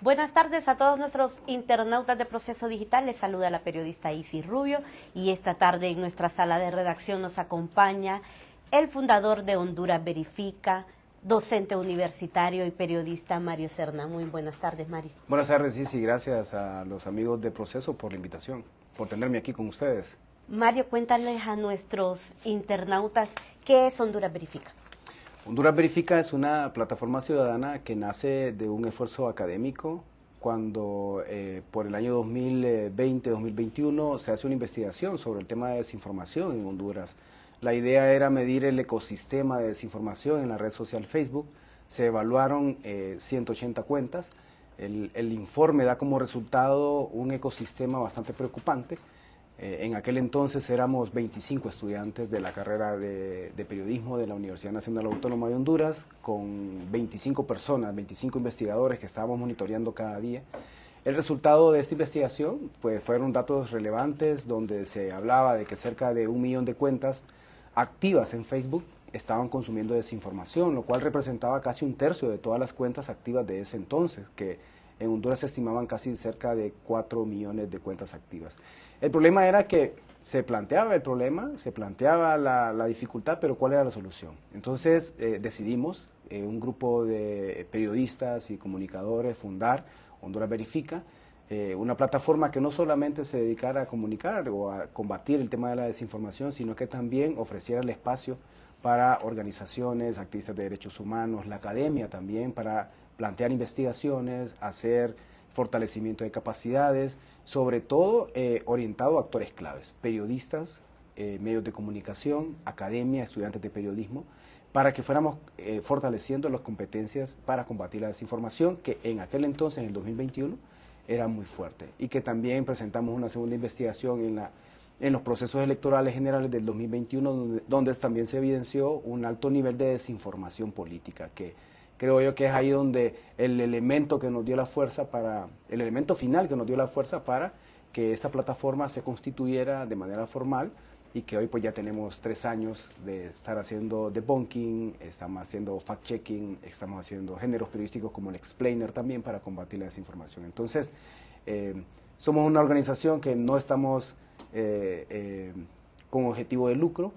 Buenas tardes a todos nuestros internautas de Proceso Digital. Les saluda la periodista Isis Rubio y esta tarde en nuestra sala de redacción nos acompaña el fundador de Honduras Verifica, docente universitario y periodista Mario Serna. Muy buenas tardes, Mario. Buenas tardes, Isis. Gracias a los amigos de Proceso por la invitación, por tenerme aquí con ustedes. Mario, cuéntales a nuestros internautas qué es Honduras Verifica. Honduras Verifica es una plataforma ciudadana que nace de un esfuerzo académico cuando por el año 2020-2021 se hace una investigación sobre el tema de desinformación en Honduras. La idea era medir el ecosistema de desinformación en la red social Facebook. Se evaluaron 180 cuentas. El informe da como resultado un ecosistema bastante preocupante. En aquel entonces éramos 25 estudiantes de la carrera de periodismo de la Universidad Nacional Autónoma de Honduras, con 25 personas, 25 investigadores que estábamos monitoreando cada día. El resultado de esta investigación pues, fueron datos relevantes donde se hablaba de que cerca de 1 millón de cuentas activas en Facebook estaban consumiendo desinformación, lo cual representaba casi 1/3 de todas las cuentas activas de ese entonces, que en Honduras se estimaban casi cerca de 4 millones de cuentas activas. El problema era que se planteaba el problema, se planteaba la dificultad, pero ¿cuál era la solución? Entonces decidimos, un grupo de periodistas y comunicadores, fundar Honduras Verifica, una plataforma que no solamente se dedicara a comunicar o a combatir el tema de la desinformación, sino que también ofreciera el espacio para organizaciones, activistas de derechos humanos, la academia también, para plantear investigaciones, hacer fortalecimiento de capacidades, sobre todo orientado a actores claves, periodistas, medios de comunicación, academia, estudiantes de periodismo, para que fuéramos fortaleciendo las competencias para combatir la desinformación, que en aquel entonces, en el 2021, era muy fuerte, y que también presentamos una segunda investigación en los procesos electorales generales del 2021, donde también se evidenció un alto nivel de desinformación política, que creo yo que es ahí donde el elemento que nos dio la fuerza el elemento final que nos dio la fuerza para que esta plataforma se constituyera de manera formal, y que hoy pues ya tenemos 3 años de estar haciendo debunking, estamos haciendo fact-checking, estamos haciendo géneros periodísticos como el explainer también para combatir la desinformación. Entonces, somos una organización que no estamos con objetivo de lucro,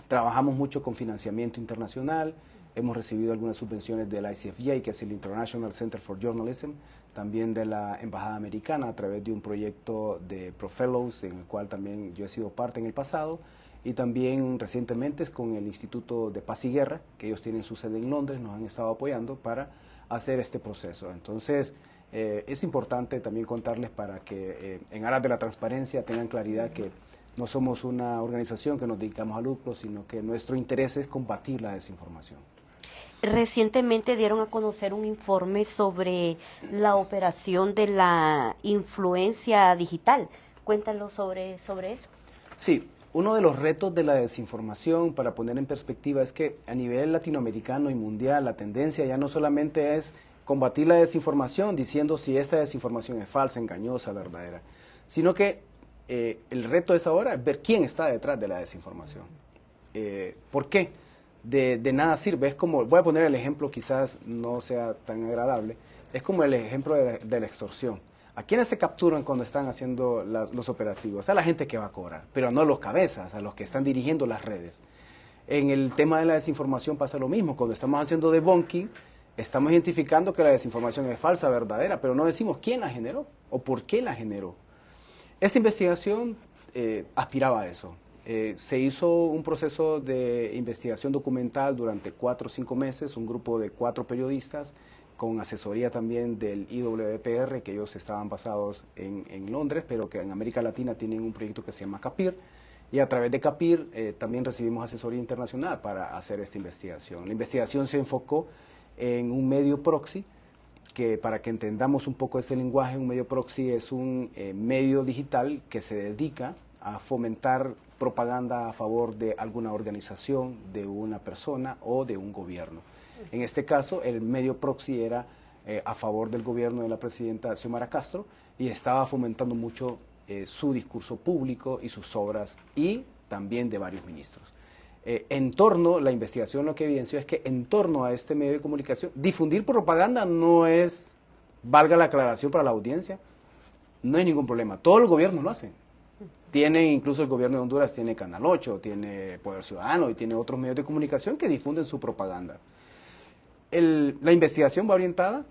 trabajamos mucho con financiamiento internacional, hemos recibido algunas subvenciones del ICFJ, que es el International Center for Journalism, también de la Embajada Americana a través de un proyecto de ProFellows, en el cual también yo he sido parte en el pasado, y también recientemente con el Instituto de Paz y Guerra, que ellos tienen su sede en Londres, nos han estado apoyando para hacer este proceso. Entonces, es importante también contarles para que en aras de la transparencia tengan claridad que no somos una organización que nos dedicamos a lucro, sino que nuestro interés es combatir la desinformación. Recientemente dieron a conocer un informe sobre la operación de la influencia digital. Cuéntanos sobre eso. Sí, uno de los retos de la desinformación, para poner en perspectiva, es que a nivel latinoamericano y mundial la tendencia ya no solamente es combatir la desinformación diciendo si esta desinformación es falsa, engañosa, verdadera, sino que el reto es ahora ver quién está detrás de la desinformación. ¿Por qué? De nada sirve, es como, voy a poner el ejemplo, quizás no sea tan agradable, es como el ejemplo de la extorsión. ¿A quiénes se capturan cuando están haciendo los operativos? A la gente que va a cobrar, pero no a los cabezas, a los que están dirigiendo las redes. En el tema de la desinformación pasa lo mismo, cuando estamos haciendo debunking, estamos identificando que la desinformación es falsa, verdadera, pero no decimos quién la generó o por qué la generó. Esta investigación aspiraba a eso. Se hizo un proceso de investigación documental durante 4 o 5 meses, un grupo de 4 periodistas con asesoría también del IWPR, que ellos estaban basados en Londres, pero que en América Latina tienen un proyecto que se llama CAPIR, y a través de CAPIR también recibimos asesoría internacional para hacer esta investigación. La investigación se enfocó en un medio proxy, que para que entendamos un poco ese lenguaje, un medio proxy es un medio digital que se dedica a fomentar propaganda a favor de alguna organización, de una persona o de un gobierno. En este caso, el medio proxy era a favor del gobierno de la presidenta Xiomara Castro y estaba fomentando mucho su discurso público y sus obras, y también de varios ministros. La investigación lo que evidenció es que en torno a este medio de comunicación, difundir propaganda no es valga la aclaración para la audiencia, no hay ningún problema. Todos los gobiernos lo hacen. Tienen, incluso el gobierno de Honduras tiene Canal 8, tiene Poder Ciudadano y tiene otros medios de comunicación que difunden su propaganda. La investigación va orientada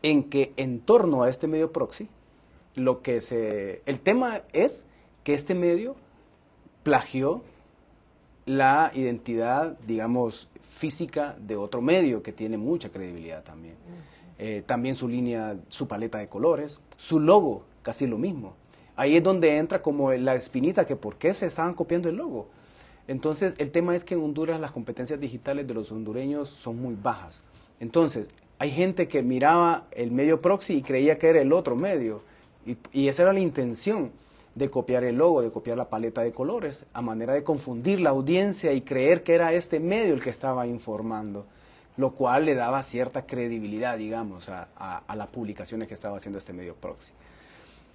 en que en torno a este medio proxy, el tema es que este medio plagió la identidad, digamos, física de otro medio que tiene mucha credibilidad también. También su línea, su paleta de colores, su logo, casi lo mismo. Ahí es donde entra como la espinita que por qué se estaban copiando el logo. Entonces, el tema es que en Honduras las competencias digitales de los hondureños son muy bajas. Entonces, hay gente que miraba el medio proxy y creía que era el otro medio. Y esa era la intención de copiar el logo, de copiar la paleta de colores, a manera de confundir la audiencia y creer que era este medio el que estaba informando, lo cual le daba cierta credibilidad, digamos, a las publicaciones que estaba haciendo este medio proxy.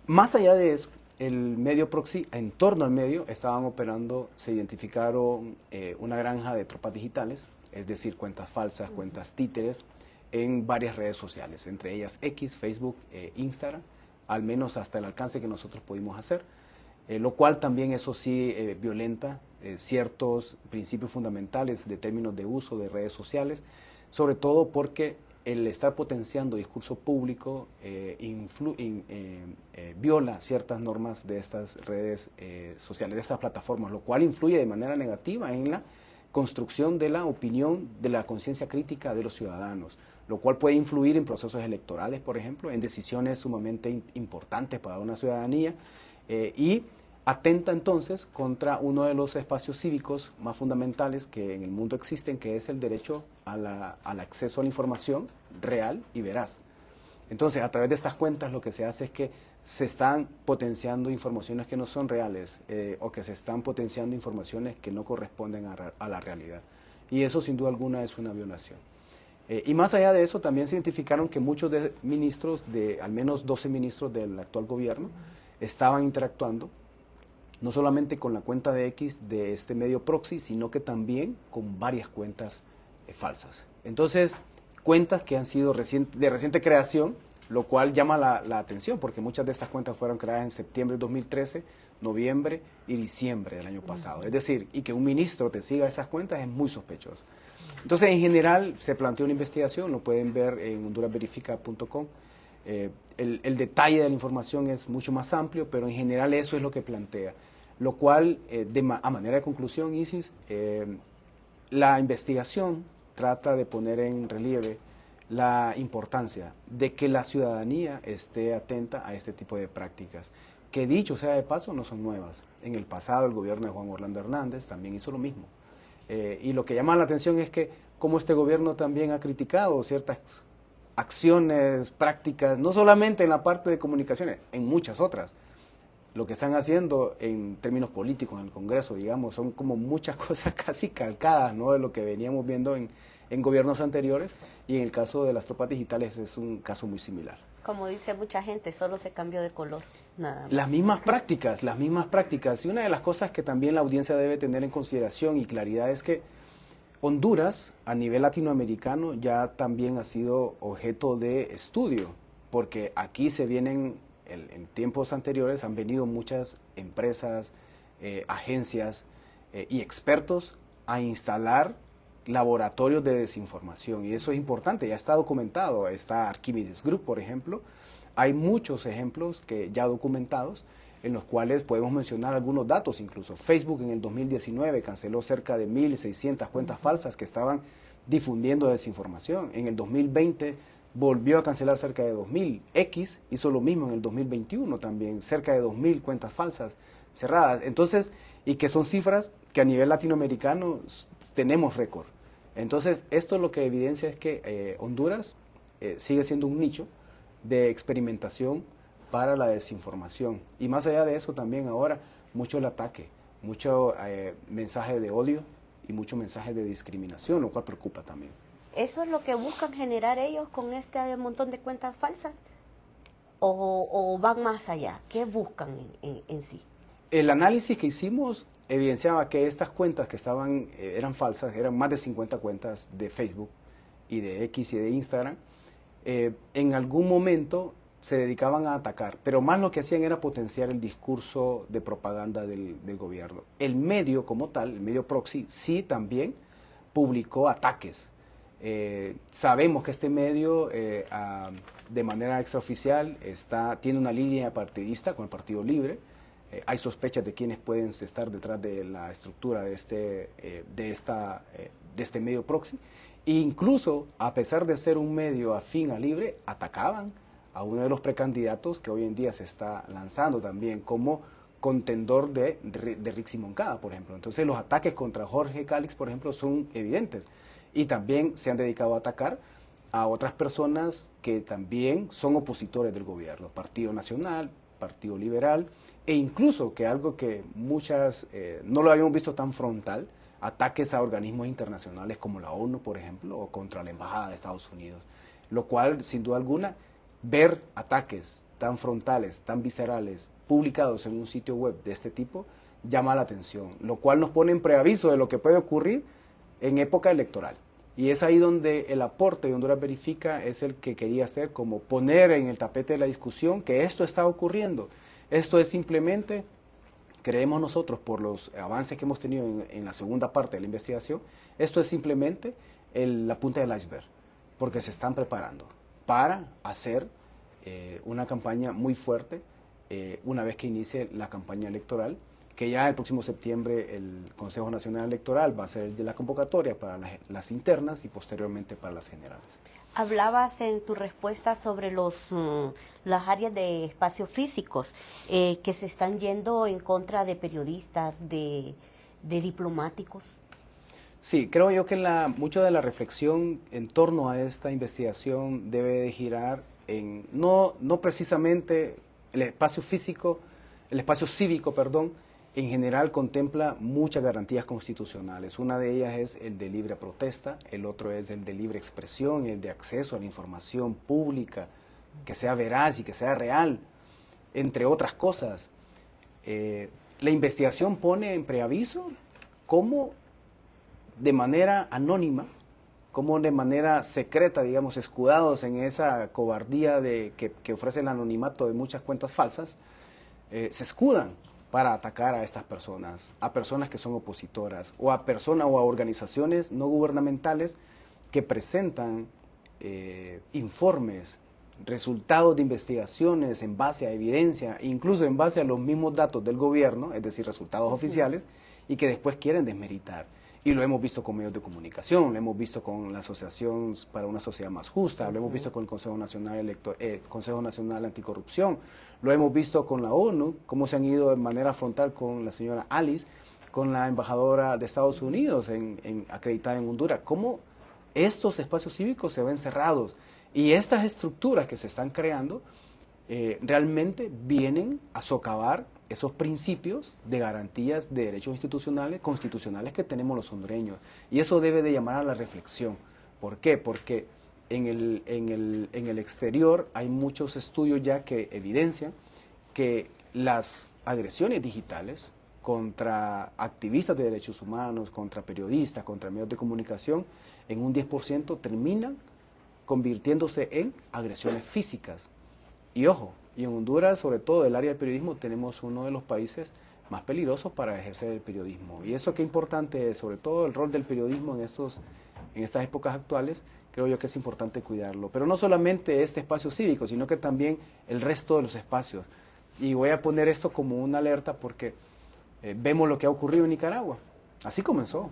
Más allá de eso, el medio proxy, en torno al medio, estaban operando, se identificaron una granja de tropas digitales, es decir, cuentas falsas, cuentas títeres, en varias redes sociales, entre ellas X, Facebook, Instagram, al menos hasta el alcance que nosotros pudimos hacer, lo cual también eso sí violenta ciertos principios fundamentales de términos de uso de redes sociales, sobre todo porque el estar potenciando discurso público viola ciertas normas de estas redes sociales, de estas plataformas, lo cual influye de manera negativa en la construcción de la opinión, de la conciencia crítica de los ciudadanos, lo cual puede influir en procesos electorales, por ejemplo, en decisiones sumamente importantes para una ciudadanía y atenta entonces contra uno de los espacios cívicos más fundamentales que en el mundo existen, que es el derecho al acceso a la información real y veraz. Entonces, a través de estas cuentas lo que se hace es que se están potenciando informaciones que no son reales o que se están potenciando informaciones que no corresponden a la realidad. Y eso sin duda alguna es una violación. Y más allá de eso, también se identificaron que muchos de ministros, al menos 12 ministros del actual gobierno, estaban interactuando no solamente con la cuenta de X de este medio proxy, sino que también con varias cuentas falsas. Entonces, cuentas que han sido de reciente creación, lo cual llama la atención, porque muchas de estas cuentas fueron creadas en septiembre de 2013, noviembre y diciembre del año pasado. Es decir, y que un ministro te siga esas cuentas es muy sospechoso. Entonces, en general, se planteó una investigación, lo pueden ver en hondurasverifica.com. El detalle de la información es mucho más amplio, pero en general eso es lo que plantea. Lo cual, a manera de conclusión, Isis, la investigación trata de poner en relieve la importancia de que la ciudadanía esté atenta a este tipo de prácticas, que dicho sea de paso no son nuevas. En el pasado el gobierno de Juan Orlando Hernández también hizo lo mismo. Y lo que llama la atención es que como este gobierno también ha criticado ciertas acciones, prácticas, no solamente en la parte de comunicaciones, en muchas otras. Lo que están haciendo en términos políticos en el Congreso, digamos, son como muchas cosas casi calcadas, ¿no?, de lo que veníamos viendo en gobiernos anteriores, y en el caso de las tropas digitales es un caso muy similar. Como dice mucha gente, solo se cambió de color, nada más. Las mismas prácticas, y una de las cosas que también la audiencia debe tener en consideración y claridad es que Honduras, a nivel latinoamericano, ya también ha sido objeto de estudio, porque aquí se vienen, en tiempos anteriores, han venido muchas empresas, agencias y expertos a instalar laboratorios de desinformación, y eso es importante, ya está documentado. Está Archimedes Group, por ejemplo. Hay muchos ejemplos que ya documentados, en los cuales podemos mencionar algunos datos incluso. Facebook en el 2019 canceló cerca de 1.600 cuentas falsas que estaban difundiendo desinformación. En el 2020 volvió a cancelar cerca de 2.000. X hizo lo mismo en el 2021 también, cerca de 2.000 cuentas falsas cerradas. Entonces, y que son cifras que a nivel latinoamericano tenemos récord. Entonces, esto lo que evidencia es que Honduras sigue siendo un nicho de experimentación para la desinformación. Y más allá de eso también ahora mucho el ataque, mucho mensaje de odio y mucho mensaje de discriminación, lo cual preocupa también. ¿Eso es lo que buscan generar ellos con este montón de cuentas falsas? ¿O van más allá? ¿Qué buscan en sí? El análisis que hicimos evidenciaba que estas cuentas que eran falsas, eran más de 50 cuentas de Facebook y de X y de Instagram, en algún momento se dedicaban a atacar, pero más lo que hacían era potenciar el discurso de propaganda del gobierno. El medio como tal, el medio proxy, sí también publicó ataques. Sabemos que este medio, de manera extraoficial, tiene una línea partidista con el Partido Libre. Hay sospechas de quienes pueden estar detrás de la estructura de este medio proxy. E incluso, a pesar de ser un medio afín a Libre, atacaban a uno de los precandidatos que hoy en día se está lanzando también como contendor de Rixi Moncada, por ejemplo. Entonces los ataques contra Jorge Calix, por ejemplo, son evidentes. Y también se han dedicado a atacar a otras personas que también son opositores del gobierno, Partido Nacional, Partido Liberal, e incluso, que algo que muchas no lo habíamos visto tan frontal, ataques a organismos internacionales como la ONU, por ejemplo, o contra la Embajada de Estados Unidos, lo cual, sin duda alguna, ver ataques tan frontales, tan viscerales, publicados en un sitio web de este tipo, llama la atención, lo cual nos pone en preaviso de lo que puede ocurrir en época electoral. Y es ahí donde el aporte de Honduras Verifica es el que quería hacer, como poner en el tapete de la discusión que esto está ocurriendo. Esto es simplemente, creemos nosotros, por los avances que hemos tenido en la segunda parte de la investigación, esto es simplemente la punta del iceberg, porque se están preparando para hacer una campaña muy fuerte una vez que inicie la campaña electoral, que ya el próximo septiembre el Consejo Nacional Electoral va a ser el de la convocatoria para las internas y posteriormente para las generales. Hablabas en tu respuesta sobre las áreas de espacios físicos que se están yendo en contra de periodistas, de diplomáticos. Sí, creo yo que mucho de la reflexión en torno a esta investigación debe de girar en no precisamente el espacio físico, el espacio cívico, perdón, en general contempla muchas garantías constitucionales. Una de ellas es el de libre protesta, el otro es el de libre expresión, el de acceso a la información pública, que sea veraz y que sea real, entre otras cosas. La investigación pone en preaviso cómo de manera anónima, como de manera secreta, digamos, escudados en esa cobardía que ofrece el anonimato de muchas cuentas falsas, se escudan para atacar a estas personas, a personas que son opositoras, o a personas o a organizaciones no gubernamentales que presentan informes, resultados de investigaciones en base a evidencia, incluso en base a los mismos datos del gobierno, es decir, resultados oficiales, y que después quieren desmeritar. Y lo hemos visto con medios de comunicación, lo hemos visto con la Asociación para una Sociedad Más Justa, lo hemos visto con el Consejo Nacional Anticorrupción, lo hemos visto con la ONU, cómo se han ido de manera frontal con la señora Alice, con la embajadora de Estados Unidos acreditada en Honduras, cómo estos espacios cívicos se ven cerrados. Y estas estructuras que se están creando realmente vienen a socavar esos principios de garantías de derechos constitucionales que tenemos los hondureños. Y eso debe de llamar a la reflexión. ¿Por qué? Porque en el exterior hay muchos estudios ya que evidencian que las agresiones digitales contra activistas de derechos humanos, contra periodistas, contra medios de comunicación, en un 10% terminan convirtiéndose en agresiones físicas. Y ojo, y en Honduras, sobre todo el área del periodismo, tenemos uno de los países más peligrosos para ejercer el periodismo. Y eso qué importante es, sobre todo el rol del periodismo en estas épocas actuales, creo yo que es importante cuidarlo. Pero no solamente este espacio cívico, sino que también el resto de los espacios. Y voy a poner esto como una alerta porque vemos lo que ha ocurrido en Nicaragua. Así comenzó.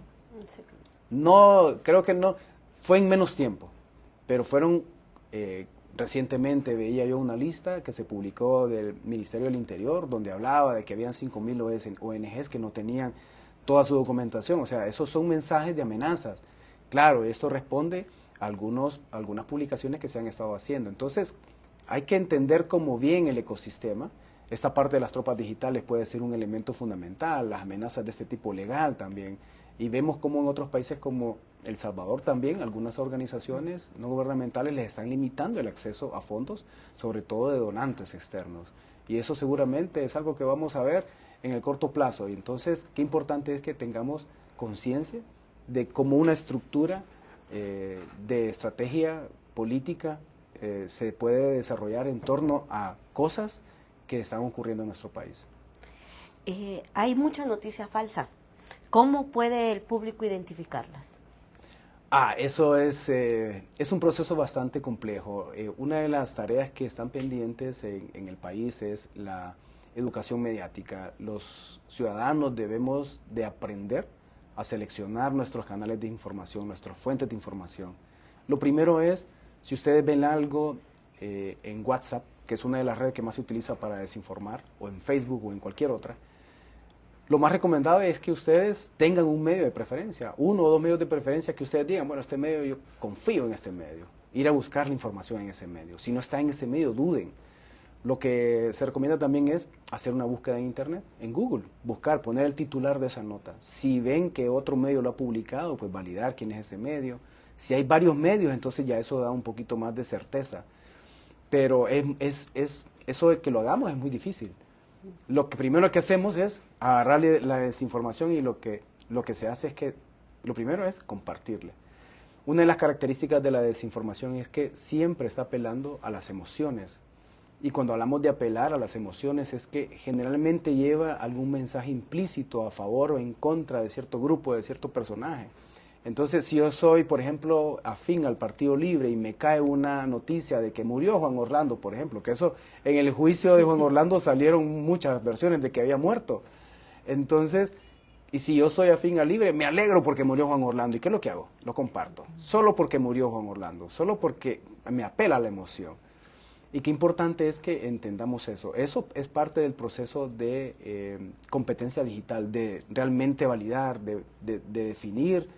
No, creo que no, fue en menos tiempo, pero fueron... Recientemente veía yo una lista que se publicó del Ministerio del Interior donde hablaba de que habían 5.000 ONGs que no tenían toda su documentación. O sea, esos son mensajes de amenazas. Claro, esto responde a algunas publicaciones que se han estado haciendo. Entonces, hay que entender cómo bien el ecosistema. Esta parte de las tropas digitales puede ser un elemento fundamental, las amenazas de este tipo legal también. Y vemos cómo en otros países como El Salvador también, algunas organizaciones no gubernamentales les están limitando el acceso a fondos, sobre todo de donantes externos. Y eso seguramente es algo que vamos a ver en el corto plazo. Y entonces, qué importante es que tengamos conciencia de cómo una estructura de estrategia política se puede desarrollar en torno a cosas que están ocurriendo en nuestro país. Hay mucha noticia falsa. ¿Cómo puede el público identificarlas? Eso es un proceso bastante complejo. Una de las tareas que están pendientes en el país es la educación mediática. Los ciudadanos debemos de aprender a seleccionar nuestros canales de información, nuestras fuentes de información. Lo primero es, si ustedes ven algo en WhatsApp, que es una de las redes que más se utiliza para desinformar, o en Facebook o en cualquier otra, lo más recomendable es que ustedes tengan un medio de preferencia, 1 o 2 medios de preferencia que ustedes digan, bueno, este medio yo confío en este medio, ir a buscar la información en ese medio. Si no está en ese medio, duden. Lo que se recomienda también es hacer una búsqueda en internet, en Google, buscar, poner el titular de esa nota. Si ven que otro medio lo ha publicado, pues validar quién es ese medio. Si hay varios medios, entonces ya eso da un poquito más de certeza. Pero eso de que lo hagamos es muy difícil. Lo que primero que hacemos es agarrarle la desinformación y lo que se hace es que lo primero es compartirle. Una de las características de la desinformación es que siempre está apelando a las emociones. Y cuando hablamos de apelar a las emociones es que generalmente lleva algún mensaje implícito a favor o en contra de cierto grupo, de cierto personaje. Entonces, si yo soy, por ejemplo, afín al Partido Libre y me cae una noticia de que murió Juan Orlando, por ejemplo, que eso en el juicio de Juan Orlando salieron muchas versiones de que había muerto. Entonces, y si yo soy afín al Libre, me alegro porque murió Juan Orlando. ¿Y qué es lo que hago? Lo comparto. Solo porque murió Juan Orlando, solo porque me apela a la emoción. Y qué importante es que entendamos eso. Eso es parte del proceso de competencia digital, de realmente validar, de definir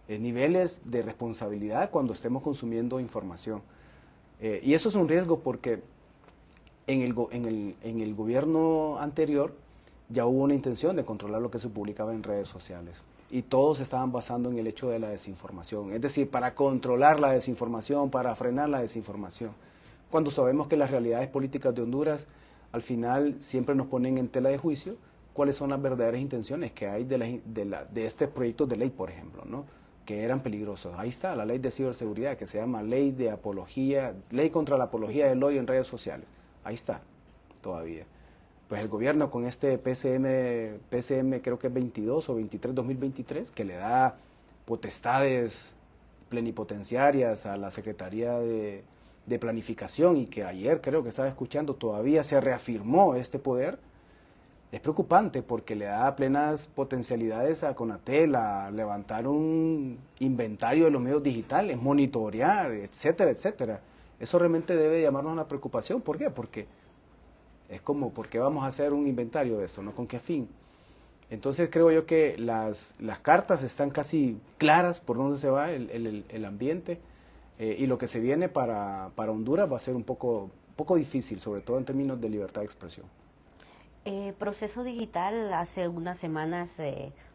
niveles de responsabilidad cuando estemos consumiendo información. Y eso es un riesgo porque en el gobierno anterior ya hubo una intención de controlar lo que se publicaba en redes sociales. Y todos estaban basando en el hecho de la desinformación. Es decir, para controlar la desinformación, para frenar la desinformación. Cuando sabemos que las realidades políticas de Honduras al final siempre nos ponen en tela de juicio cuáles son las verdaderas intenciones que hay de este proyecto de ley, por ejemplo, ¿no? Que eran peligrosos. Ahí está la ley de ciberseguridad que se llama ley de apología, ley contra la apología del odio en redes sociales. Ahí está, todavía. Pues el gobierno con este PCM creo que es 22 o 23-2023, que le da potestades plenipotenciarias a la Secretaría de Planificación y que ayer creo que estaba escuchando todavía se reafirmó este poder. Es preocupante porque le da plenas potencialidades a Conatel a levantar un inventario de los medios digitales, monitorear, etcétera, etcétera. Eso realmente debe llamarnos a la preocupación. ¿Por qué? Porque es como, ¿por qué vamos a hacer un inventario de esto? ¿No? ¿Con qué fin? Entonces creo yo que las cartas están casi claras por dónde se va el ambiente y lo que se viene para Honduras va a ser un poco difícil, sobre todo en términos de libertad de expresión. Proceso Digital hace unas semanas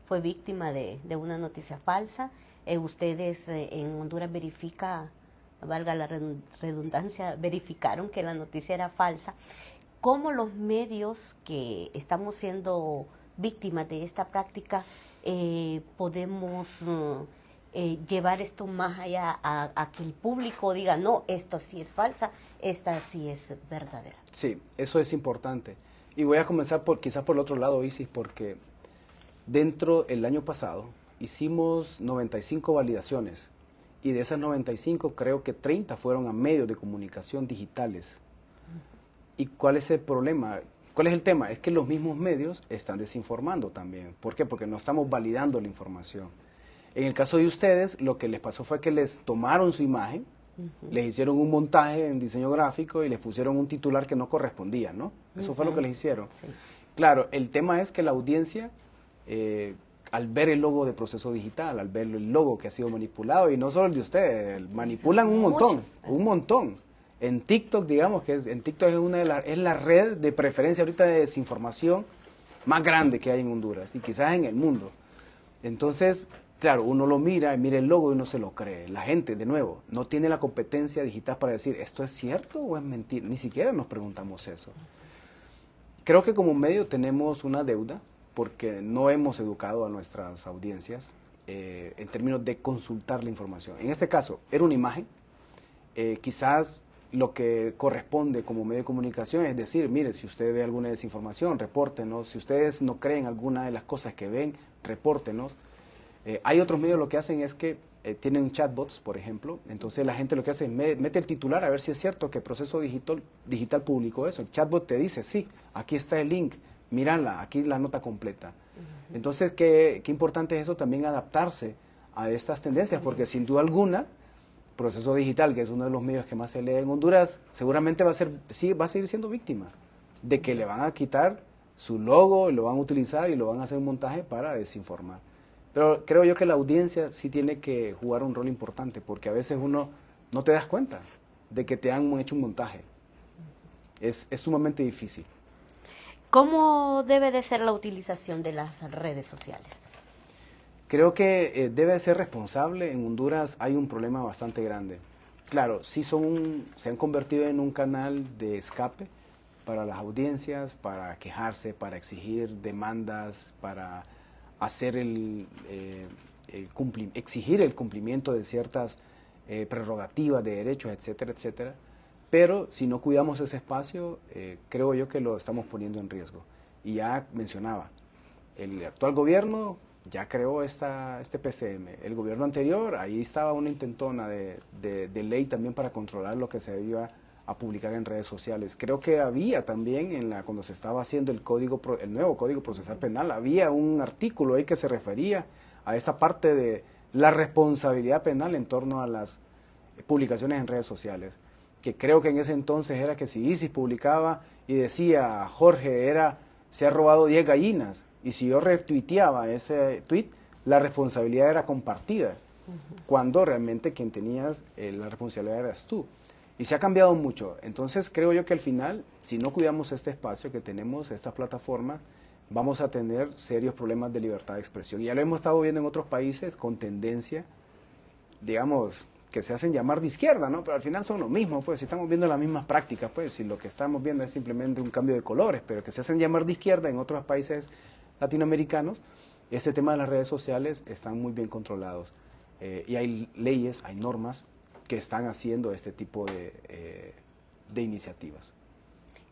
fue víctima de una noticia falsa. Ustedes en Honduras Verifica, valga la redundancia, verificaron que la noticia era falsa. ¿Cómo los medios que estamos siendo víctimas de esta práctica podemos llevar esto más allá a que el público diga, no, esta sí es falsa, esta sí es verdadera? Sí, eso es importante. Y voy a comenzar quizás por el otro lado, Isis, porque dentro del año pasado hicimos 95 validaciones y de esas 95 creo que 30 fueron a medios de comunicación digitales. ¿Y cuál es el problema? ¿Cuál es el tema? Es que los mismos medios están desinformando también. ¿Por qué? Porque no estamos validando la información. En el caso de ustedes, lo que les pasó fue que les tomaron su imagen, les hicieron un montaje en diseño gráfico y les pusieron un titular que no correspondía, ¿no? Eso fue lo que les hicieron. Sí. Claro, el tema es que la audiencia, al ver el logo de Proceso Digital, al ver el logo que ha sido manipulado, y no solo el de ustedes, manipulan un montón, un montón. En TikTok, digamos, en TikTok es la red de preferencia ahorita de desinformación más grande que hay en Honduras y quizás en el mundo. Entonces, claro, uno lo mira el logo y uno se lo cree. La gente, de nuevo, no tiene la competencia digital para decir, ¿esto es cierto o es mentira? Ni siquiera nos preguntamos eso. Creo que como medio tenemos una deuda porque no hemos educado a nuestras audiencias en términos de consultar la información. En este caso, era una imagen, quizás lo que corresponde como medio de comunicación es decir, mire, si usted ve alguna desinformación, repórtenos. Si ustedes no creen alguna de las cosas que ven, repórtenos. Hay otros medios lo que hacen es que tienen chatbots, por ejemplo. Entonces la gente lo que hace es mete el titular a ver si es cierto que Proceso Digital publicó eso. El chatbot te dice, sí, aquí está el link, mírala, aquí la nota completa. Entonces, qué importante es eso también, adaptarse a estas tendencias, porque sin duda alguna, Proceso Digital, que es uno de los medios que más se lee en Honduras, seguramente va a seguir siendo víctima de que le van a quitar su logo y lo van a utilizar y lo van a hacer un montaje para desinformar. Pero creo yo que la audiencia sí tiene que jugar un rol importante, porque a veces uno no te das cuenta de que te han hecho un montaje. Es sumamente difícil. ¿Cómo debe de ser la utilización de las redes sociales? Creo que debe ser responsable. En Honduras hay un problema bastante grande. Claro, sí se han convertido en un canal de escape para las audiencias, para quejarse, para exigir demandas, para hacer exigir el cumplimiento de ciertas prerrogativas de derechos, etcétera, etcétera. Pero si no cuidamos ese espacio, creo yo que lo estamos poniendo en riesgo. Y ya mencionaba, el actual gobierno ya creó este PCM. El gobierno anterior, ahí estaba una intentona de ley también para controlar lo que se iba a publicar en redes sociales. Creo que había también, cuando se estaba haciendo el nuevo Código Procesal Penal, había un artículo ahí que se refería a esta parte de la responsabilidad penal en torno a las publicaciones en redes sociales, que creo que en ese entonces era que si ISIS publicaba y decía, Jorge se ha robado 10 gallinas, y si yo retuiteaba ese tweet, la responsabilidad era compartida, cuando realmente quien tenías la responsabilidad eras tú. Y se ha cambiado mucho. Entonces creo yo que al final, si no cuidamos este espacio que tenemos, estas plataformas, vamos a tener serios problemas de libertad de expresión. Y ya lo hemos estado viendo en otros países con tendencia, digamos, que se hacen llamar de izquierda, ¿no? Pero al final son lo mismo, pues, si estamos viendo las mismas prácticas, pues, si lo que estamos viendo es simplemente un cambio de colores, pero que se hacen llamar de izquierda en otros países latinoamericanos, este tema de las redes sociales están muy bien controlados. Y hay leyes, hay normas que están haciendo este tipo de iniciativas.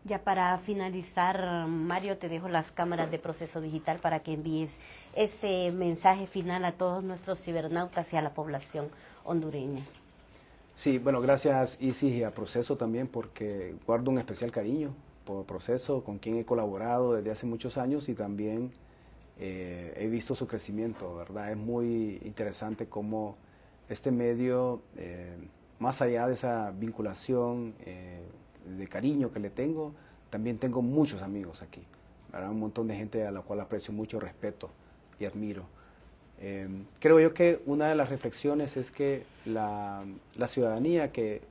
Ya para finalizar, Mario, te dejo las cámaras de Proceso Digital para que envíes ese mensaje final a todos nuestros cibernautas y a la población hondureña. Sí, bueno, gracias Isis y a Proceso también, porque guardo un especial cariño por Proceso, con quien he colaborado desde hace muchos años y también he visto su crecimiento, ¿verdad? Es muy interesante cómo este medio, más allá de esa vinculación de cariño que le tengo, también tengo muchos amigos aquí, ¿verdad? Un montón de gente a la cual aprecio mucho, respeto y admiro. Creo yo que una de las reflexiones es que la ciudadanía que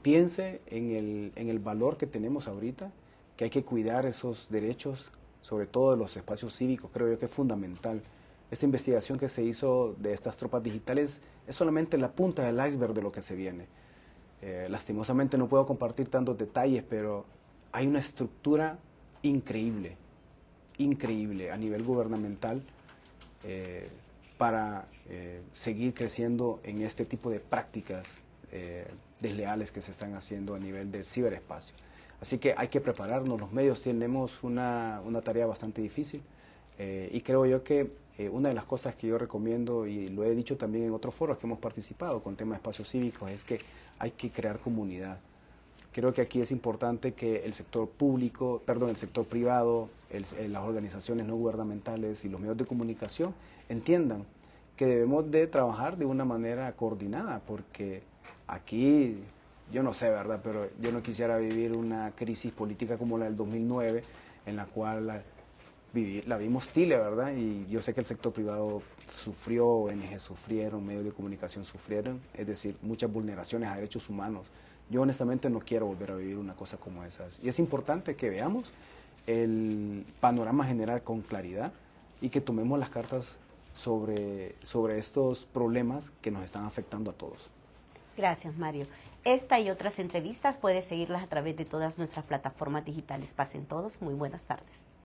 piense en el valor que tenemos ahorita, que hay que cuidar esos derechos, sobre todo de los espacios cívicos, creo yo que es fundamental. Esta investigación que se hizo de estas tropas digitales es solamente la punta del iceberg de lo que se viene. Lastimosamente no puedo compartir tantos detalles, pero hay una estructura increíble, increíble a nivel gubernamental para seguir creciendo en este tipo de prácticas desleales que se están haciendo a nivel del ciberespacio. Así que hay que prepararnos, los medios tenemos una tarea bastante difícil y creo yo que una de las cosas que yo recomiendo, y lo he dicho también en otros foros que hemos participado con temas de espacios cívicos, es que hay que crear comunidad. Creo que aquí es importante que el sector público, el sector privado, las organizaciones no gubernamentales y los medios de comunicación entiendan que debemos de trabajar de una manera coordinada, porque aquí, yo no sé, ¿verdad?, pero yo no quisiera vivir una crisis política como la del 2009, en la cual la vimos Chile, ¿verdad? Y yo sé que el sector privado sufrió, ONG sufrieron, medios de comunicación sufrieron, es decir, muchas vulneraciones a derechos humanos. Yo honestamente no quiero volver a vivir una cosa como esas. Y es importante que veamos el panorama general con claridad y que tomemos las cartas sobre estos problemas que nos están afectando a todos. Gracias, Mario. Esta y otras entrevistas puedes seguirlas a través de todas nuestras plataformas digitales. Pasen todos, muy buenas tardes.